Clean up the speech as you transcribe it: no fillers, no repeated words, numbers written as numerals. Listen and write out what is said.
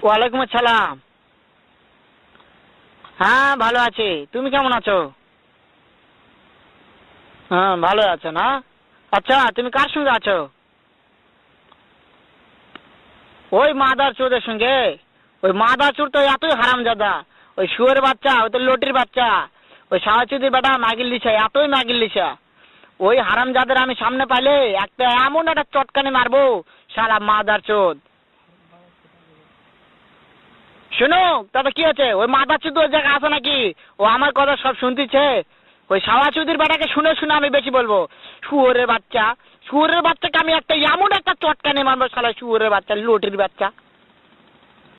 ওয়ালাইকুম আসসালাম। হ্যাঁ ভালো আছি, তুমি কেমন আছো? হ্যাঁ ভালো আছো না? আচ্ছা তুমি কার সঙ্গে আছো? ওই মাদার চোদের সঙ্গে। ওই মাদার চোর তো এতই হারামজাদা। ওই শুয়োরের বাচ্চা, ওই তো লটির বাচ্চা, ওই সাহাচুদির বেটা মাগিল লিছা, এতই মাগিল লিছা। ওই হারামজাদের আমি সামনে পাইলে একটা এমন একটা চটকানি মারবো, শালা মাদার চোদ। শুনো, তবে কি আছে, ওই মাদার চোদ ওই জায়গায় আছে নাকি? ও আমার কথা সব শুনতেছে। ওই সাওয়াচুদির বেটাকে শুনে শুনে আমি বেশি বলবো। শুয়োরের বাচ্চা, শুয়োরের বাচ্চাকে আমি একটা এমন একটা চটকানি মারবো, শালা শুয়োরের বাচ্চা, লটির বাচ্চা।